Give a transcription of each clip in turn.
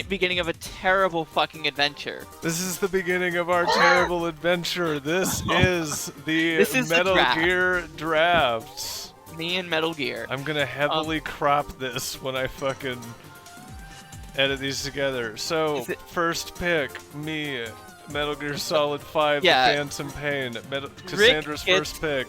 beginning of a terrible fucking adventure. This is the beginning of our terrible adventure. This is the This is the Metal draft. Gear draft. Me and Metal Gear. I'm gonna heavily crop this when I fucking edit these together. So, first pick, me, Metal Gear Solid 5, Yeah. The Phantom Pain. Cassandra's first pick.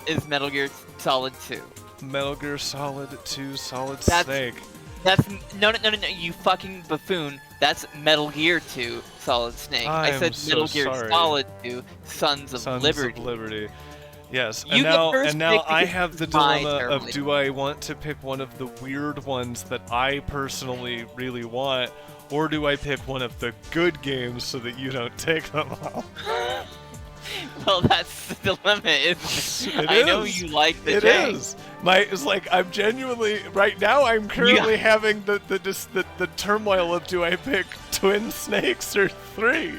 Is Metal Gear Solid 2. Metal Gear Solid 2, Solid That's- Snake. That's no, you fucking buffoon. That's Metal Gear 2, Solid Snake. I I'm said so Metal Gear sorry. Solid 2, Sons of Sons Liberty. of Liberty. Yes, You and get first now pick I because have the it's my dilemma terrible of do I want to pick one of the weird ones that I personally really want, or do I pick one of the good games so that you don't take them all? Well, that's the dilemma, isn't it? It I know is. you like the It J. is. It's like I'm genuinely right now. I'm currently having the turmoil of do I pick Twin Snakes or 3?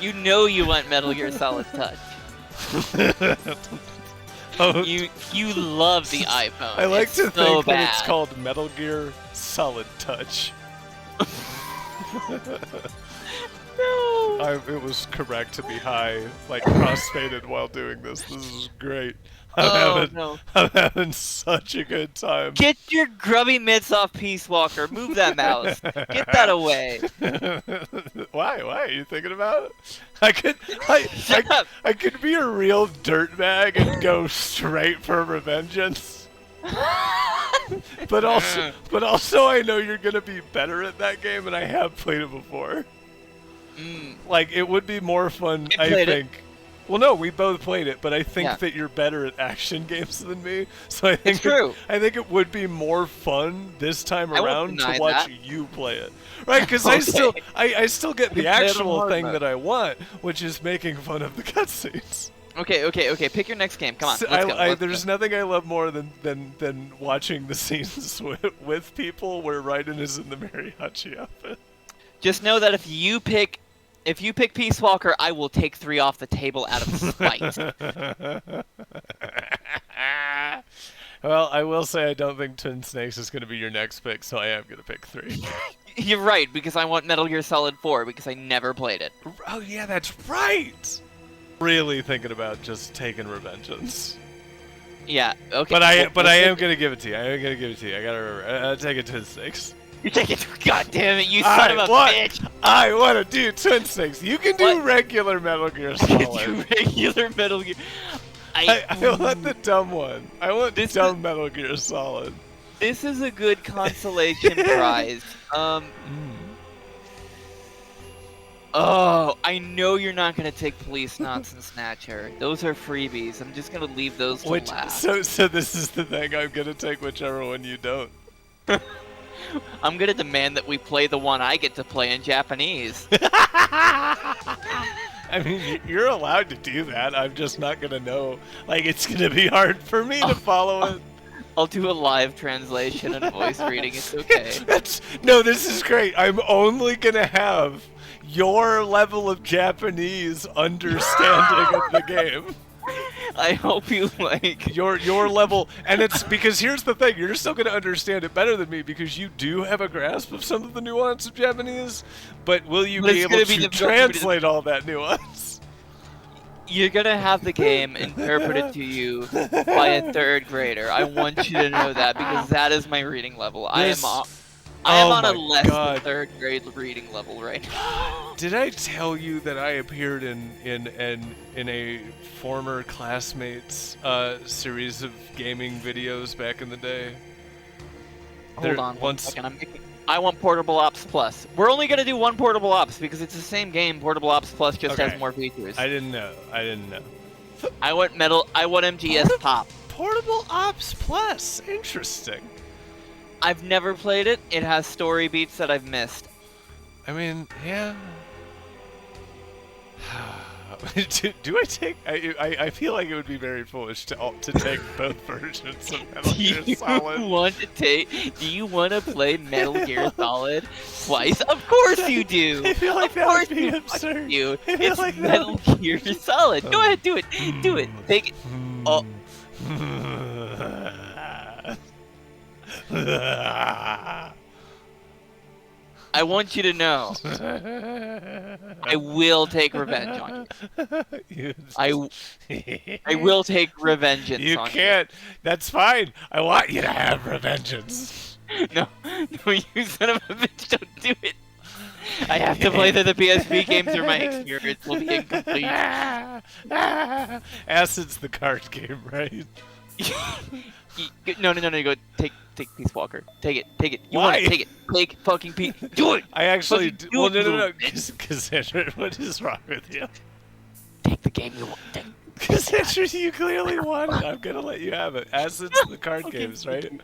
You know you want Metal Gear Solid Touch. Oh, You love the iPhone. I like It's to so think that it's bad. called Metal Gear Solid Touch. No. It was correct to be high, like crossfaded while doing this. This is great. No. I'm having such a good time. Get your grubby mitts off Peace Walker. Move that mouse. Get that away. Why? Why are you thinking about it? Shut up. I could be a real dirtbag and go straight for revengeance. But also, I know you're gonna be better at that game, and I have played it before. Like, it would be more fun, I think. Well, no, we both played it, but I think that you're better at action games than me. So I think It's true. I think it would be more fun this time I won't around to deny watch that. you play it, right? Because Okay. I still get You the play it on actual hard thing mode. that I want, which is making fun of the cutscenes. Okay. Pick your next game. Come on. So Let's go. there's nothing I love more than watching the scenes with people where Raiden is in the mariachi outfit. Just know that if you pick Peace Walker, I will take 3 off the table out of spite. Well, I will say I don't think Twin Snakes is going to be your next pick, so I am going to pick 3. You're right, because I want Metal Gear Solid 4 because I never played it. Oh yeah, that's right. Really thinking about just taking revengeance. Yeah. Okay. But I am going to give it to you. I am going to give it to you. I got to remember. I'll take it Twin Snakes. You take it. God damn it! You son of a bitch! I want to do Twin Snakes. You can do What? regular Metal Gear You Solid. regular Metal Gear. I want the dumb one. I want dumb Metal Gear Solid. This is a good consolation prize. Oh, I know you're not gonna take Police Knots and Snatcher. Those are freebies. I'm just gonna leave those to last. So this is the thing. I'm gonna take whichever one you don't. I'm gonna demand that we play the one I get to play in Japanese. I mean, you're allowed to do that. I'm just not gonna know. Like, it's gonna be hard for me to follow it. I'll do a live translation and voice reading. It's okay. No, this is great. I'm only gonna have your level of Japanese understanding of the game. I hope you like Your level, and it's because here's the thing: you're still gonna understand it better than me because you do have a grasp of some of the nuance of Japanese. But will you be able to translate all that nuance? You're gonna have the game interpreted to you by a 3rd grader. I want you to know that because that is my reading level. I am on a less than 3rd grade reading level right now. Did I tell you that I appeared in a former classmate's series of gaming videos back in the day? Hold on one second. I want Portable Ops Plus. We're only gonna do one Portable Ops because it's the same game. Portable Ops Plus just has more features. I didn't know. I want MGS Pop. Portable Ops Plus. Interesting. I've never played it. It has story beats that I've missed. I mean, yeah. Do I take? I feel like it would be very foolish to take both versions of Metal Gear Solid. Do you want to play Metal Gear Solid twice? Of course you do. I feel like that would be absurd. It's like Metal Gear Solid. Go ahead, do it. Do it. Take it. Oh. I want you to know. I will take revenge on you. I will take revengeance You on can't. That's fine. I want you to have revengeance. you. No, no, you son of a bitch, don't do it. I have to play the PSP games or my experience will be incomplete. Acid's the card game, right? No, go take Peace Walker. Take it. You Why? want it? Take it. Take fucking Peace. Do it. I actually. Fucking Well, do it, no. little bitch. Cassandra, what is wrong with you? Take the game you want. Cassandra, you clearly won it. I'm gonna let you have it. Acid's the card games, right?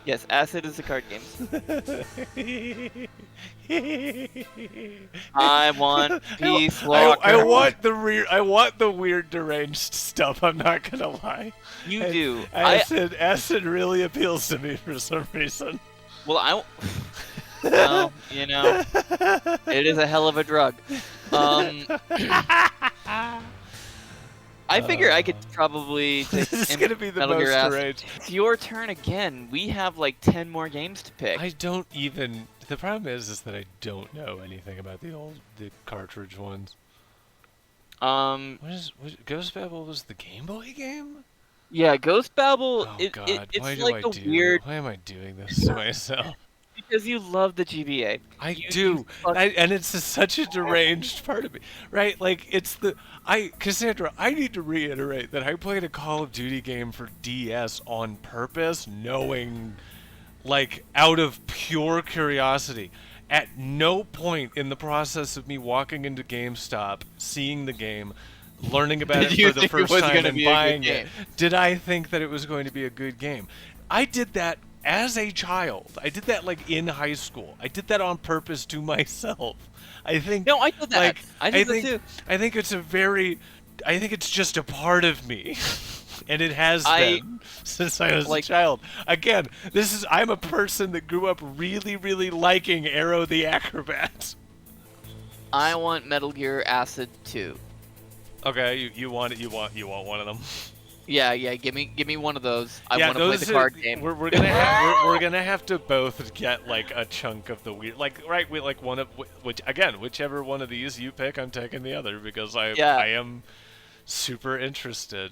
Yes, Acid is the card games. I want Peace Walker. I want the weird deranged stuff. I'm not gonna lie. You do. Acid really appeals to me for some reason. Well, well, you know, it is a hell of a drug. I figure I could probably take This is gonna be the Metal most Gear Acid. deranged. It's your turn again. We have like 10 more games to pick. I don't even. The problem is that I don't know anything about the cartridge ones. Ghost Babel was the Game Boy game? Yeah, Ghost Babel. Oh it's God! Why like a weird. Why am I doing this to myself? Because you love the GBA. I do, and it's such a deranged part of me, right? Like it's Cassandra. I need to reiterate that I played a Call of Duty game for DS on purpose, knowing, like, out of pure curiosity. At no point in the process of me walking into GameStop, seeing the game, learning about it for the first time and buying it, did I think that it was going to be a good game. I did that as a child. I did that like in high school. I did that on purpose to myself. I think. No, I did that. Like, I did that too. I think it's just a part of me. And it has been since I was a child. Again, I'm a person that grew up really, really liking Arrow the Acrobat. I want Metal Gear Acid 2. Okay, you want it. You want one of them. Yeah, give me one of those. I want to play the card game. We're gonna have to both get like a chunk of the weird, one of whichever one of these you pick, I'm taking the other because I am super interested.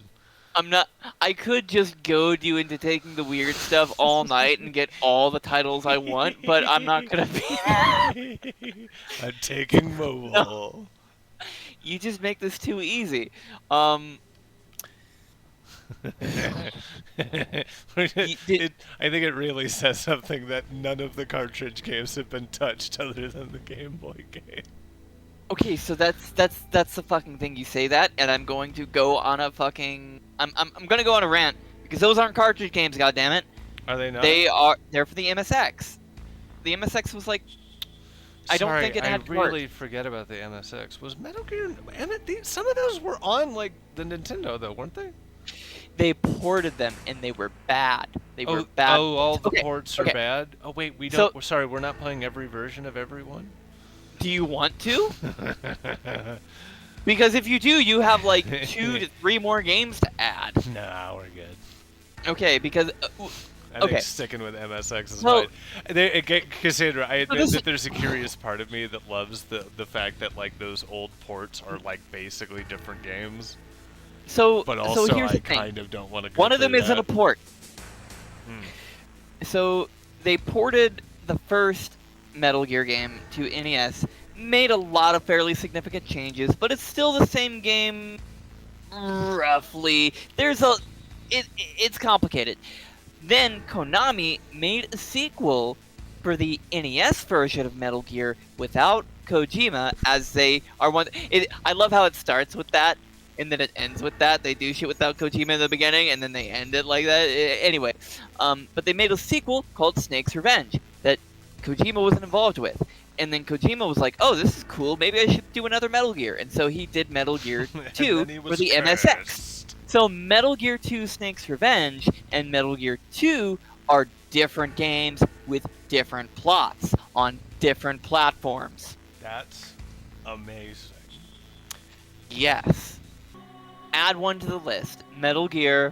I could just goad you into taking the weird stuff all night and get all the titles I want, but I'm not gonna be. I'm taking mobile. No. You just make this too easy. I think it really says something that none of the cartridge games have been touched other than the Game Boy game. Okay, so that's the fucking thing. You say that, and I'm going to go on a fucking. I'm gonna go on a rant because those aren't cartridge games. Goddammit. Are they not? They're for the MSX. The MSX was like. I don't think it had. I really forget about the MSX. Was Metal Gear? Some of those were on like the Nintendo though, weren't they? They ported them and they were bad. They were bad. Oh, all the ports are bad. Oh wait, we don't. Sorry, we're not playing every version of every one. Do you want to? Because if you do, you have like 2 to 3 more games to add. Nah, we're good. Okay, because. I think sticking with MSX is fine. Cassandra, I admit that there's a curious part of me that loves the fact that like those old ports are like basically different games. But also, here's the thing. kind of don't want to. One of them isn't a port. So they ported the first Metal Gear game to NES, made a lot of fairly significant changes, but it's still the same game, roughly. It's complicated. Then Konami made a sequel for the NES version of Metal Gear without Kojima, as they are one. I love how it starts with that. And then it ends with that. They do shit without Kojima in the beginning, and then they end it like that. Anyway, but they made a sequel called Snake's Revenge that Kojima wasn't involved with. And then Kojima was like, oh, this is cool. Maybe I should do another Metal Gear. And so he did Metal Gear 2 for the MSX. So Metal Gear 2 Snake's Revenge and Metal Gear 2 are different games with different plots on different platforms. That's amazing. Yes. Add one to the list. Metal Gear,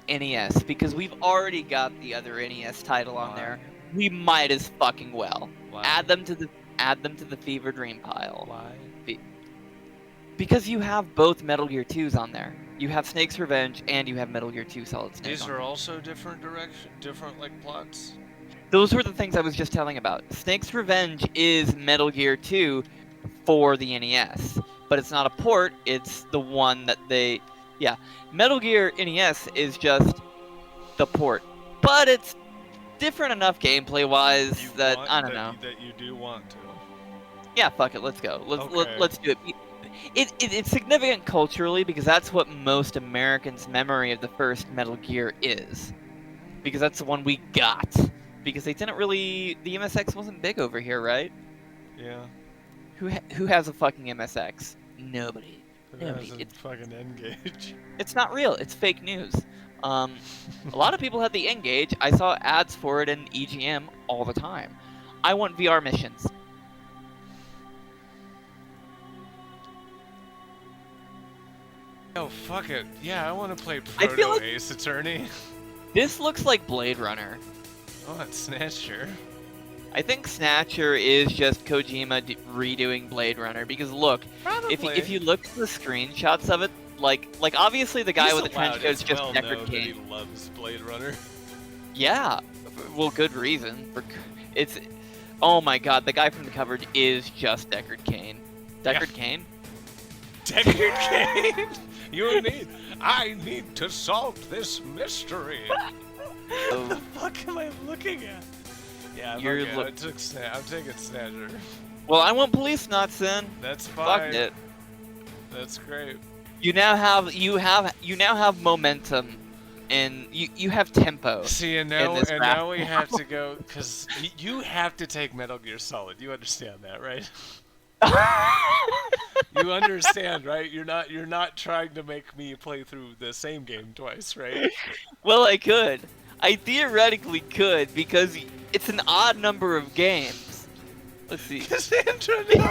(NES), because we've already got the other NES title on there. We might as fucking well. Why? Add them to the Fever Dream pile. Why? Because you have both Metal Gear 2s on there. You have Snake's Revenge and you have Metal Gear 2 Solid Snake. These are also different like plots? Those were the things I was just telling about. Snake's Revenge is Metal Gear 2 for the NES, but it's not a port, it's the one that they... Yeah, Metal Gear NES is just the port, but it's different enough gameplay-wise that, I don't know. That you do want to. Yeah, fuck it, let's go. Okay. Let's do it. It's significant culturally because that's what most Americans' memory of the first Metal Gear is. Because that's the one we got. Because they didn't really... The MSX wasn't big over here, right? Yeah. Who has a fucking MSX? Nobody. Nobody. It's fucking N-Gage. It's not real. It's fake news. A lot of people had the N-Gage. I saw ads for it in EGM all the time. I want VR missions. Oh, fuck it. Yeah, I want to play Proto Ace Attorney. This looks like Blade Runner. Oh, it's Snatcher. I think Snatcher is just Kojima redoing Blade Runner because look, if you look at the screenshots of it, like obviously the guy with the trench coat is just Deckard Cain. He loves Blade Runner. Yeah, well, good reason. It's, oh my god, the guy from the cover is just Deckard Cain. Deckard Cain? Deckard Cain? You and me. I need to solve this mystery. What the fuck am I looking at? Yeah, I'm taking Snatcher. Well, I want Police Knots then. That's fine. Fuck it. That's great. You now have momentum, and you have tempo. See, and now we have to go because you have to take Metal Gear Solid. You understand that, right? You understand, right? You're not trying to make me play through the same game twice, right? Well, I could. I theoretically could because it's an odd number of games. Let's see. Cassandra, no! Don't do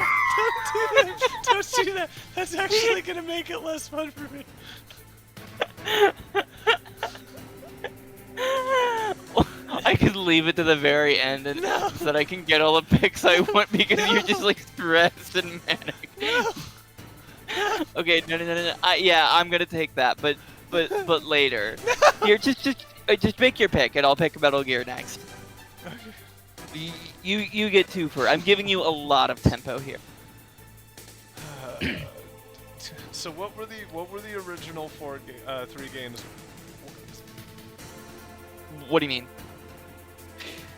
that! Don't do that! That's actually gonna make it less fun for me. I could leave it to the very end and so that I can get all the picks I want because you're just like stressed and manic. No. Okay, no. Yeah, I'm gonna take that, but later. No. Here, just pick your pick, and I'll pick Metal Gear next. Okay. You get two for. I'm giving you a lot of tempo here. So what were the original three games? What do you mean?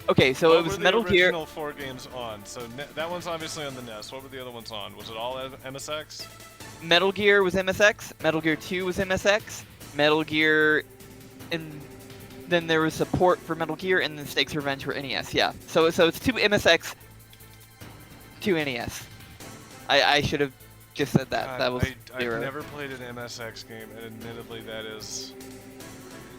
Okay, so it was Metal Gear. What were the original 4 games on? So that one's obviously on the NES. What were the other ones on? Was it all MSX? Metal Gear was MSX. Metal Gear 2 was MSX. Metal Gear, and then there was support for Metal Gear, and then Snake's Revenge were NES. Yeah. So it's 2 MSX, 2 NES. I should have just said that. That was I've never played an MSX game, and admittedly, that is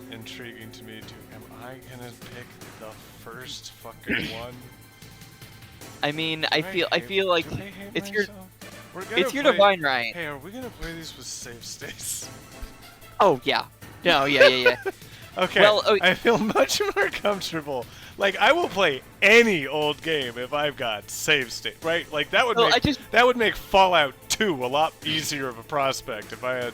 intriguing to me too. Am I gonna pick the first fucking one? I mean, I feel like it's your play, divine right. Hey, are we gonna play these with save states? Oh yeah. No, yeah. Okay. Well, I feel much more comfortable. Like I will play any old game if I've got save state, right? Like that would make Fallout 2 a lot easier of a prospect if I had.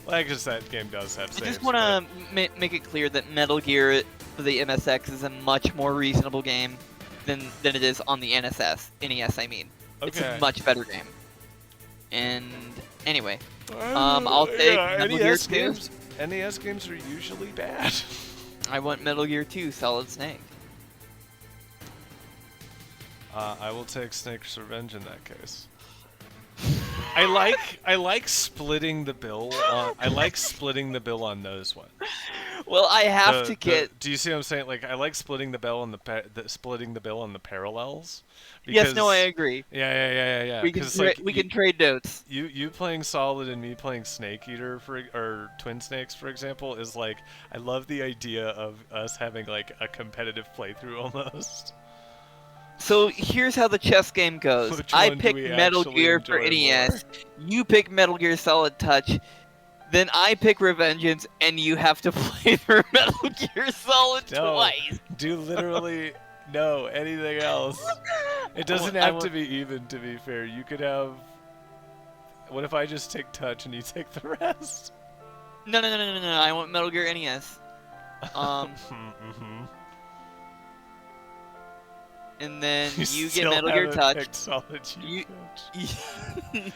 Well, I guess that game does have saves. I just want to make it clear that Metal Gear for the MSX is a much more reasonable game than it is on the NES. I mean, it's a much better game. And anyway, I'll take Metal Gear 2. NES games are usually bad. I want Metal Gear 2 Solid Snake. I will take Snake's Revenge in that case. I like splitting the bill. I like splitting the bill on those ones. Well, I have to get. Do you see what I'm saying? Like I like splitting the bill on the parallels. Because, yes, no, I agree. Yeah. We can trade notes. You playing Solid and me playing Snake Eater or Twin Snakes, for example, is like I love the idea of us having like a competitive playthrough almost. So here's how the chess game goes. I pick Metal Gear for NES. You pick Metal Gear Solid Touch. Then I pick Revengeance, and you have to play through Metal Gear Solid twice. Do literally no anything else. It doesn't have to be even, to be fair. You could have... What if I just take touch and you take the rest? No. I want Metal Gear NES. And then you get Metal Gear Touch. Solid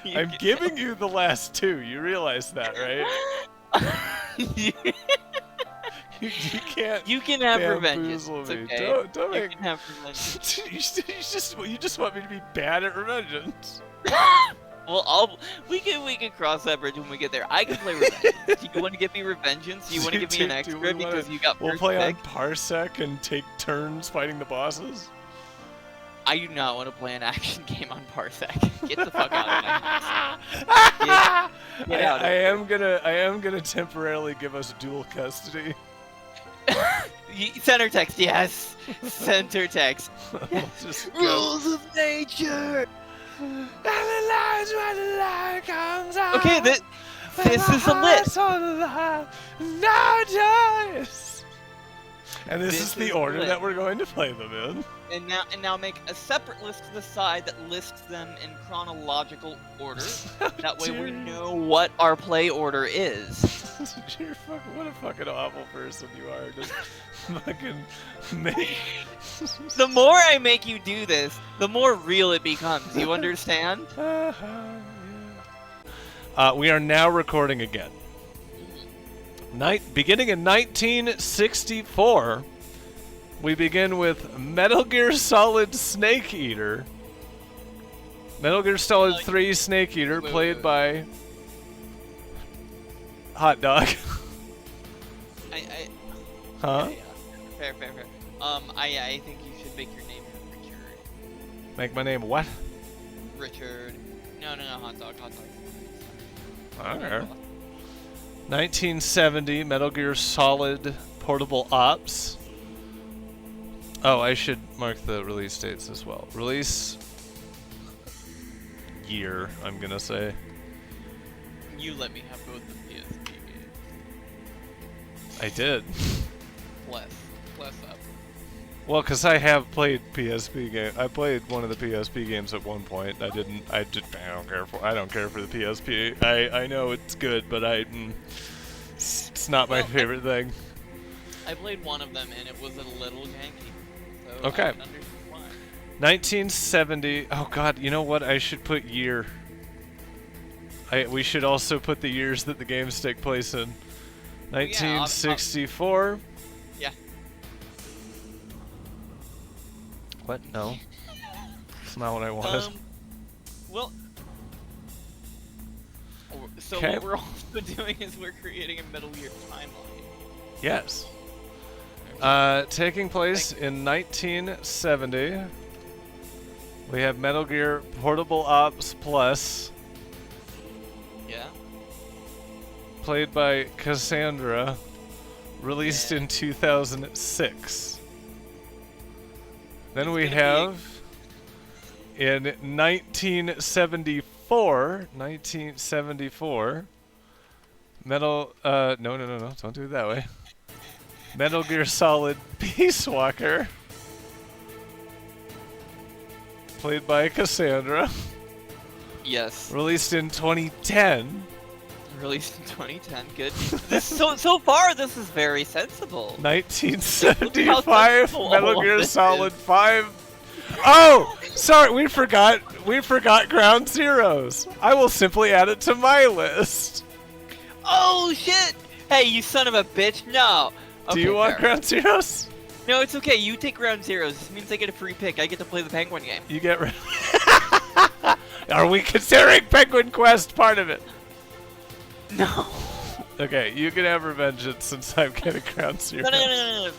I'm giving you the last two. You realize that, right? You can't. You can have Revengeance. It's okay. Don't you make. Can have Revengeance. You just want me to be bad at Revengeance. Well, we can cross that bridge when we get there. I can play Revengeance. Do you want to give me Revengeance? Do you want to give me an extra because you got We'll first play pick? on Parsec and take turns fighting the bosses. I do not want to play an action game on Parsec. Get the fuck out of my house. Get out of here. I am gonna temporarily give us dual custody. Center text, yes. Center text. Just Rules of nature. Okay, this is a list. And this is the order that we're going to play them in. And now make a separate list to the side that lists them in chronological order. That way we know what our play order is. What a fucking awful person you are. Just fucking make... The more I make you do this, the more real it becomes. You understand? We are now recording again. Beginning in 1964, we begin with Metal Gear Solid Snake Eater. Metal Gear Solid 3 Snake Eater, played by Hotdog. Huh? Fair. I think you should make your name Richard. Make my name what? Richard. No, Hotdog. Okay. 1970, Metal Gear Solid Portable Ops. Oh, I should mark the release dates as well. Release year, I'm gonna say. You let me have both the PSP games. I did. Bless up. Well, because I have played PSP game. I played one of the PSP games at one point. I don't care for the PSP. I know it's good, but it's not my favorite thing. I played one of them and it was a little janky. So okay. I can understand why. 1970. Oh God, you know what? I should put year. We should also put the years that the games take place in. 1964. Yeah. What? No. That's not what I wanted. Well, so okay. What we're also doing is we're creating a Metal Gear timeline. Yes. Taking place in 1970, we have Metal Gear Portable Ops Plus. Yeah. Played by Cassandra, released in 2006. Then we have in 1974, Metal, no, don't do it that way. Metal Gear Solid Peace Walker, played by Cassandra. Yes. Released in 2010. Released in 2010. Good. So far, this is very sensible. 1975. Metal Gear Solid 5. Oh, sorry, we forgot Ground Zeroes. I will simply add it to my list. Oh shit! Hey, you son of a bitch! No. Do you want Ground Zeroes? No, it's okay. You take Ground Zeroes. This means I get a free pick. I get to play the Penguin game. You get rid. Are we considering Penguin Quest part of it? No. Okay, you can have Revengeance since I'm getting Ground Zeroes.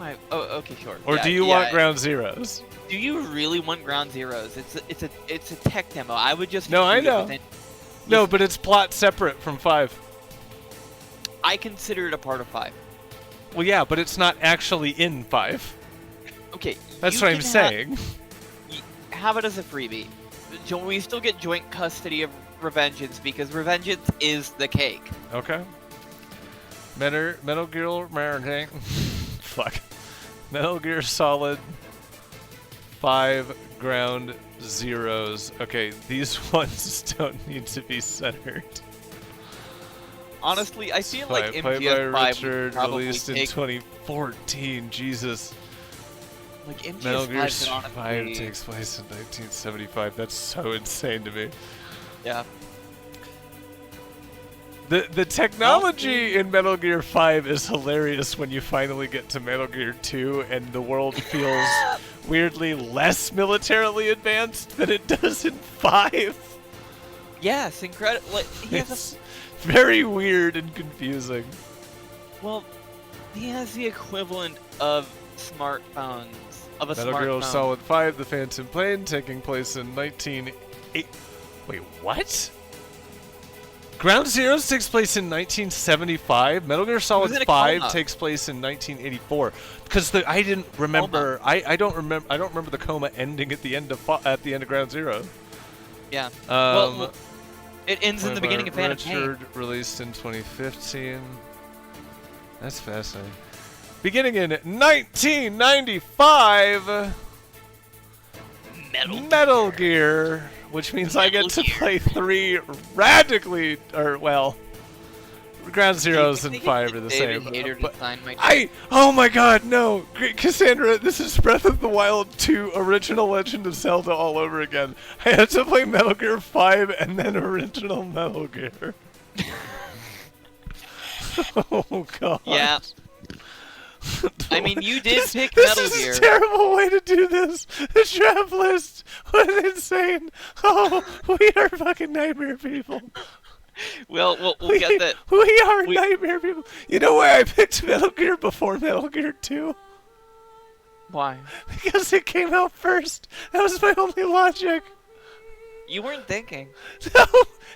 No. Okay, sure. Or do you want Ground Zeroes? Do you really want Ground Zeroes? It's a tech demo. I would just. No, I know. No, but it's plot separate from 5. I consider it a part of 5. Well, yeah, but it's not actually in 5. Okay. That's what I'm saying. Have it as a freebie. We still get joint custody of Revengeance because Revengeance is the cake. Okay. Metal Gear Fuck. Metal Gear Solid 5 ground zeros. Okay, these ones don't need to be centered. Honestly, I feel like Played by MGS5 would Richard, probably released in take 2014. Jesus. like Metal Gear MGS5 could 5 honestly, takes place in 1975. That's so insane to me. yeah. The technology in Metal Gear 5 is hilarious when you finally get to Metal Gear 2 and the world feels weirdly less militarily advanced than it does in 5. Yes, incredible. Like, he has It's very weird and confusing. well, he has the equivalent of smartphones of a Metal smartphone. Gear Solid 5, The Phantom Pain, taking place in 1980. Wait, what? Ground Zeroes takes place in 1975. Metal Gear Solid in a 5 coma. takes place in 1984. Because I didn't remember. I don't remember the coma ending at the end of Ground Zero. Yeah. Um, well, it ends in the beginning of Phantom Pain. Richard, released in 2015. That's fascinating. Beginning in 1995. Metal Gear, which means I get to play 3 radically, Ground Zeroes and 5 are the same. But oh my god, no! Cassandra, this is Breath of the Wild 2 Original Legend of Zelda all over again. I had to play Metal Gear 5 and then Original Metal Gear. Oh god. Yeah. I mean, you did pick This Metal is Gear. a terrible way to do this. The trap list was insane. Oh, we are fucking nightmare people. We'll get that. We are nightmare people. You know why I picked Metal Gear before Metal Gear 2? Why? Because it came out first. That was my only logic. You weren't thinking.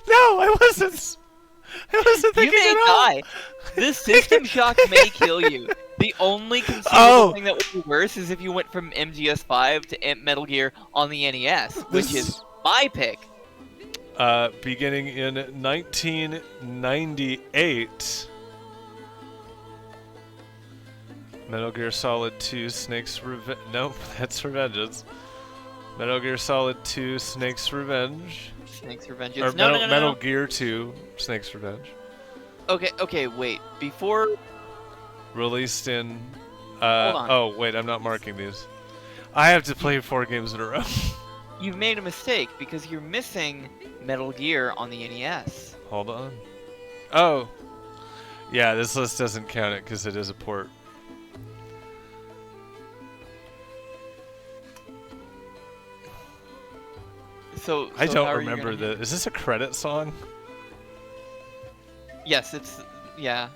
No, I wasn't. I wasn't thinking You may at all. die. This system shock may kill you. The only conceivable thing that would be worse is if you went from MGS5 to Metal Gear on the NES, which is my pick. Beginning in 1998, Metal Gear Solid 2 Snake's Revenge. Nope, that's Revengeance. Metal Gear Solid 2 Snake's Revenge. Snake's Revenge. Or No. Metal Gear 2 Snake's Revenge. Okay, wait. Before... Released in... Hold on. Oh, wait, I'm not marking these. I have to play 4 games in a row. You've made a mistake because you're missing Metal Gear on the NES. Hold on. Oh. Yeah, this list doesn't count it because it is a port. So I how don't are you remember gonna- the... Is this a credit song? Yes, it's... Yeah.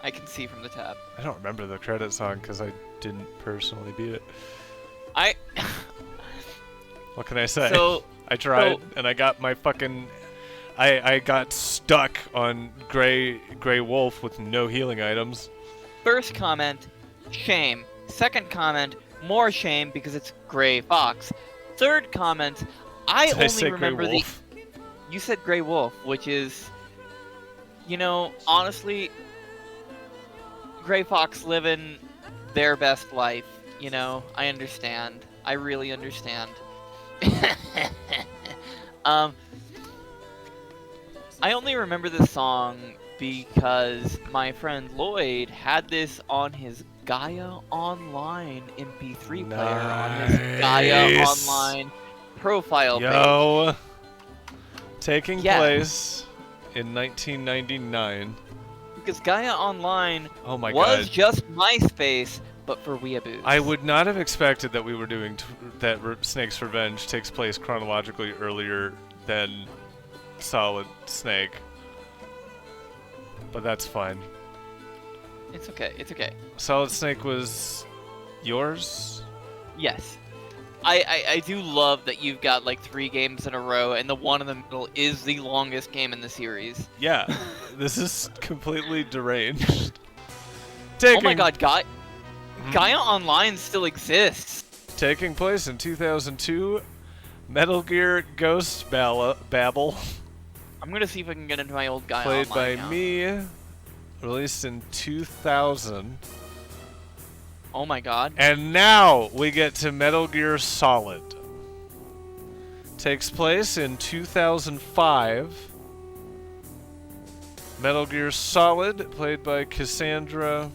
I can see from the tab. I don't remember the credit song because I didn't personally beat it. What can I say? So... I tried and I got my fucking... I got stuck on Gray Wolf with no healing items. First comment, shame. Second comment, more shame because it's Gray Fox. Third comment, I Did only I say remember Gray Wolf? You said Gray Wolf, which is, you know, honestly, Gray Fox living their best life. You know, I understand. I really understand. I only remember this song because my friend Lloyd had this on his Gaia Online MP3 player on his Gaia Online profile page. Taking place in 1999. Because Gaia Online was was just MySpace, but for weeaboos. I would not have expected that we were doing that Snake's Revenge takes place chronologically earlier than Solid Snake. But that's fine. It's okay, it's okay. Solid Snake was yours? Yes. I do love that you've got like 3 games in a row, and the one in the middle is the longest game in the series. Yeah. This is completely deranged. Oh my god, Gaia Online still exists. Taking place in 2002, Metal Gear Ghost Babel. I'm gonna see if I can get into my old Gaia Played Online by now. me. Released in 2000. Oh my god. And now we get to Metal Gear Solid. Takes place in 2005. Metal Gear Solid, played by Cassandra,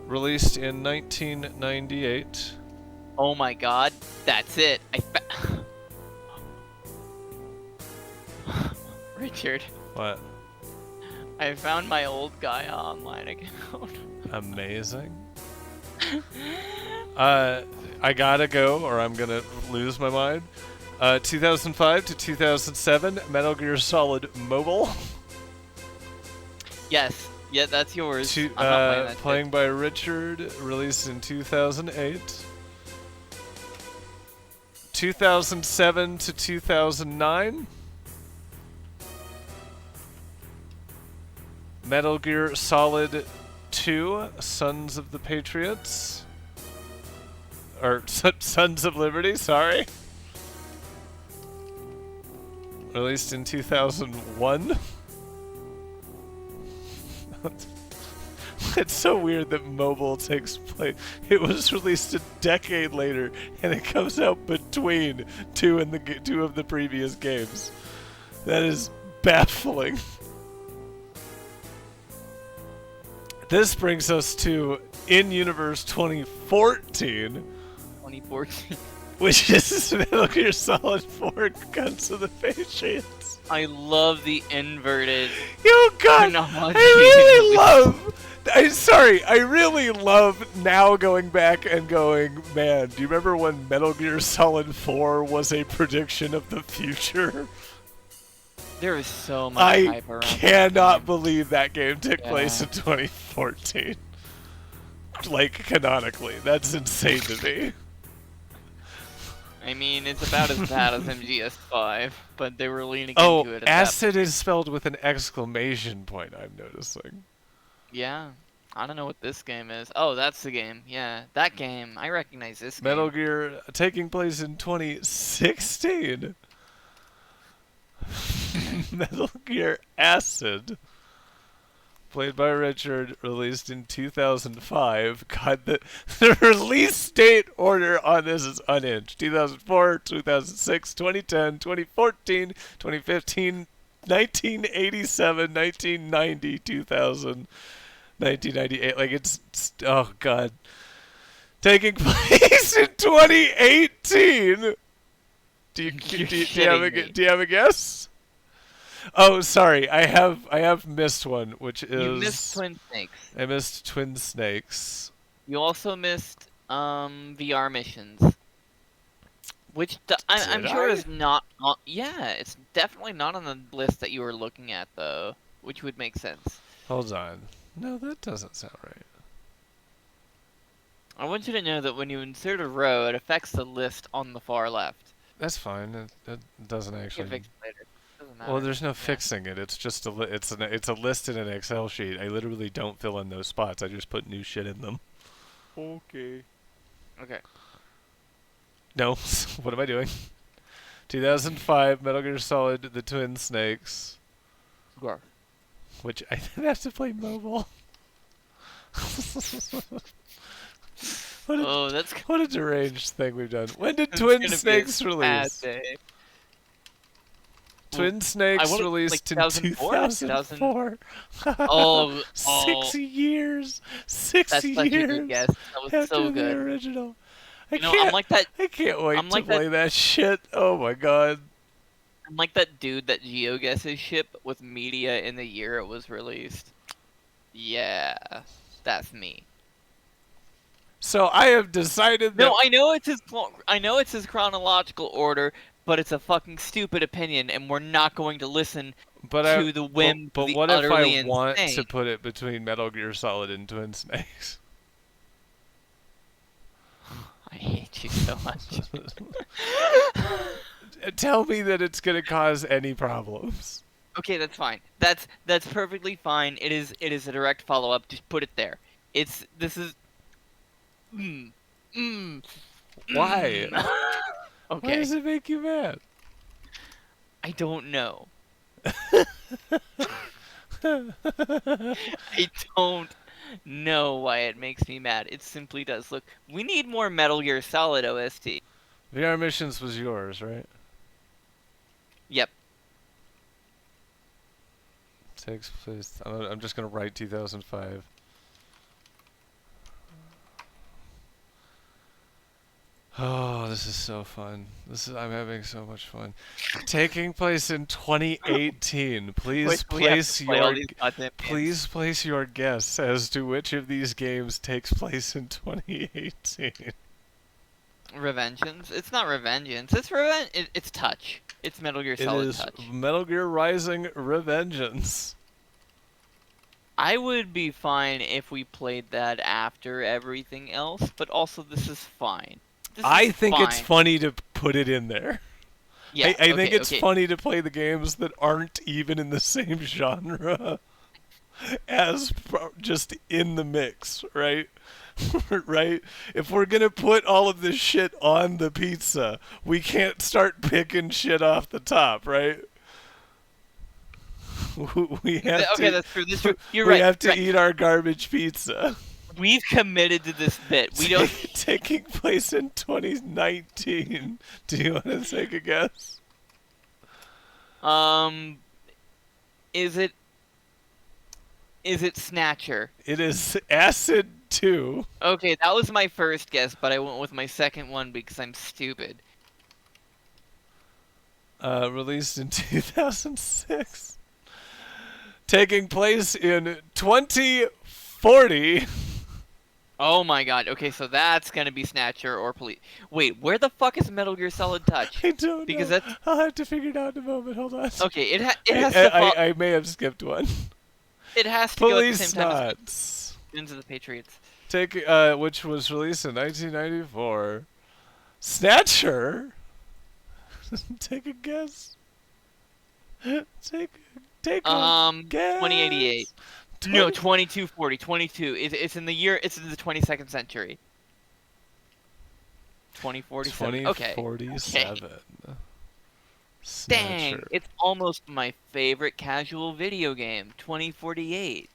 released in 1998. Oh my god. That's it. Richard, What? I found my old guy online account. Amazing. I gotta go, or I'm gonna lose my mind. 2005 to 2007, Metal Gear Solid Mobile. Yes. Yeah, that's yours. I'm not playing that Playing shit. by Richard, released in 2008. 2007 to 2009. Metal Gear Solid 2, Sons of the Patriots. Or Sons of Liberty, sorry. Released in 2001. It's so weird that Mobile takes place. It was released a decade later, and it comes out between two of the previous games. That is baffling. This brings us to In-Universe 2014. 2014. Which is Metal Gear Solid 4 Guns of the Patriots. I love the inverted. Oh god! chronology. I really love now going back and going, man, do you remember when Metal Gear Solid 4 was a prediction of the future? There is so much hype around. I cannot believe that game took place in 2014. Like, canonically. That's insane to me. I mean, it's about as bad as MGS5, but they were leaning into it. Acid is spelled with an exclamation point, I'm noticing. Yeah. I don't know what this game is. Oh, that's the game. Yeah, that game. I recognize this game. Metal Gear taking place in 2016. Metal Gear Acid. Played by Richard, released in 2005. God, the release date order on this is unhinged. 2004, 2006, 2010, 2014, 2015, 1987, 1990, 2000, 1998. Like, it's oh god. Taking place in 2018. Do you have a guess? Oh, sorry. I have missed one, which is You missed Twin Snakes. I missed Twin Snakes. You also missed VR missions, which I'm sure is not on. Yeah, it's definitely not on the list that you were looking at though, which would make sense. Hold on. No, that doesn't sound right. I want you to know that when you insert a row, it affects the list on the far left. That's fine. It doesn't actually. Get fixed later. Doesn't matter. Well, there's no fixing it. It's just it's a list in an Excel sheet. I literally don't fill in those spots. I just put new shit in them. Okay. Okay. No, what am I doing? 2005 Metal Gear Solid: The Twin Snakes. Yeah. Which I didn't have to play mobile. What a deranged thing we've done. When did Twin Snakes release? Twin Snakes released like in 2004. Oh, 6 years. 6 that's years. such a good guess. That was after so the good. original. I'm like that. I can't wait I'm to like play that shit. Oh my god. I'm like that dude that geoguesses ship with media in the year it was released. Yeah, that's me. So I have decided that. No, I know it's his chronological order, but it's a fucking stupid opinion, and we're not going to listen to the whim. But what if I want to put it between Metal Gear Solid and Twin Snakes? I hate you so much. Tell me that it's gonna cause any problems. Okay, that's fine. That's perfectly fine. It is a direct follow up. Just put it there. This is. Why? Okay. Why does it make you mad? I don't know. I No, why it makes me mad. It simply does. Look, we need more Metal Gear Solid OST. VR Missions was yours, right? Yep. Takes place. I'm just gonna write 2005. Oh, this is so fun. I'm having so much fun. Taking place in 2018. Wait, we have to play all these goddamn games. Please place your guess as to which of these games takes place in 2018. Revengeance? It's not Revengeance. It's It's Touch. It's Metal Gear It Solid is Touch. Metal Gear Rising: Revengeance. I would be fine if we played that after everything else, but also this is fine. I think it's funny to put it in there. Yeah, I think it's okay. funny to play the games that aren't even in the same genre as just in the mix, right? Right? If we're gonna put all of this shit on the pizza, we can't start picking shit off the top, right? We have Okay, to. that's true. That's true. You're we right. have to right. eat our garbage pizza. We've committed to this bit. We don't. Taking place in 2019. Do you want to take a guess? Is it Snatcher? It is Acid 2. Okay, that was my first guess, but I went with my second one because I'm stupid. Released in 2006. Taking place in 2040. Oh my god. Okay, so that's gonna be Snatcher or Police. Wait, where the fuck is Metal Gear Solid Touch? I don't because know. That's I'll have to figure it out in a moment. Hold on. okay. It has to fall. I may have skipped one. It has to go at the Police same time as Knots. Into the Patriots. Which was released in 1994. Snatcher. Take a guess. Take a guess. 2088. No, 2240. 22. It's in the year. It's in the 22nd century. 2047. Okay. 2047. Okay. Snatcher. Dang, it's almost my favorite casual video game. 2048.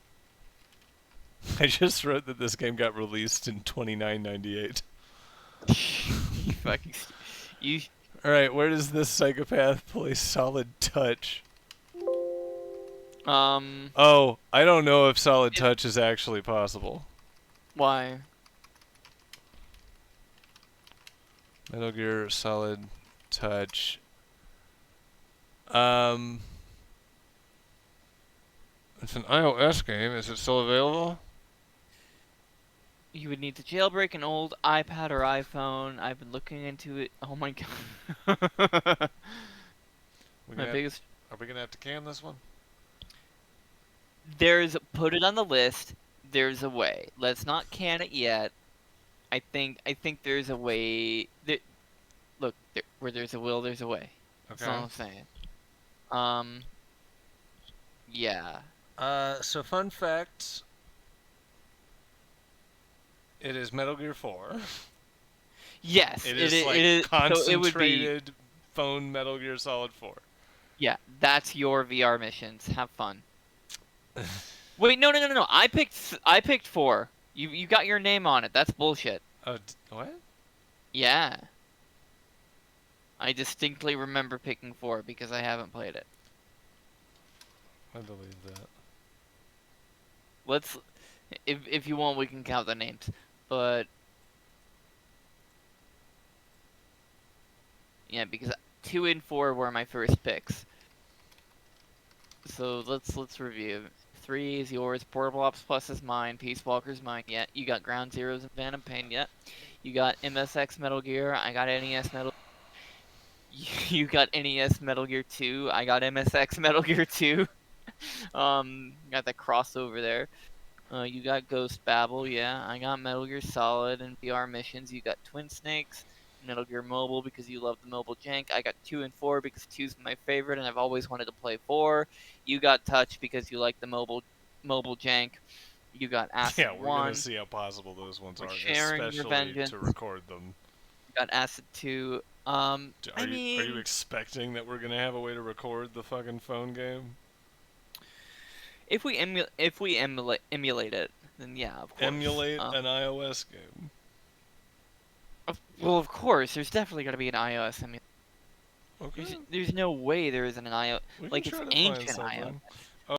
I just wrote that this game got released in 2998. You fucking. You. Alright, where does this psychopath play Solid Touch? Oh, I don't know if Solid Touch is actually possible. Why? Metal Gear Solid Touch. It's an iOS game. Is it still available? You would need to jailbreak an old iPad or iPhone. I've been looking into it. Oh my god. My biggest. Are we gonna have to can this one? Put it on the list. There's a way. Let's not can it yet. I think there's a way. Look, where there's a will, there's a way. Okay. That's all I'm saying. Yeah. So fun fact. It is Metal Gear 4. Yes, it is concentrated so it would be, phone Metal Gear Solid 4. Yeah, that's your VR missions. Have fun. Wait, no. I picked 4. You got your name on it. That's bullshit. What? Yeah. I distinctly remember picking 4 because I haven't played it. I believe that. Let's, if you want, we can count the names, but yeah, because 2 and 4 were my first picks. So let's review. 3 is yours. Portable Ops Plus is mine. Peace Walker's mine. Yeah, you got Ground Zeroes and Phantom Pain. Yeah, you got MSX Metal Gear. I got NES Metal. You got NES Metal Gear 2. I got MSX Metal Gear 2. Got that crossover there. You got Ghost Babel, yeah. I got Metal Gear Solid and VR missions. You got Twin Snakes, Metal Gear Mobile because you love the mobile jank. I got 2 and 4 because 2's my favorite and I've always wanted to play 4. You got Touch because you like the mobile jank. You got Acid 1. Yeah, we're gonna see how possible those ones are, especially Revengeance. to record them. You got Acid 2. Are you expecting that we're gonna have a way to record the fucking phone game? If we emulate it, then yeah, of course. Emulate an iOS game. Well, of course, there's definitely gonna be an iOS emulator. Okay. There's no way there isn't an iOS. We can Like, it's try to find ancient iOS. something.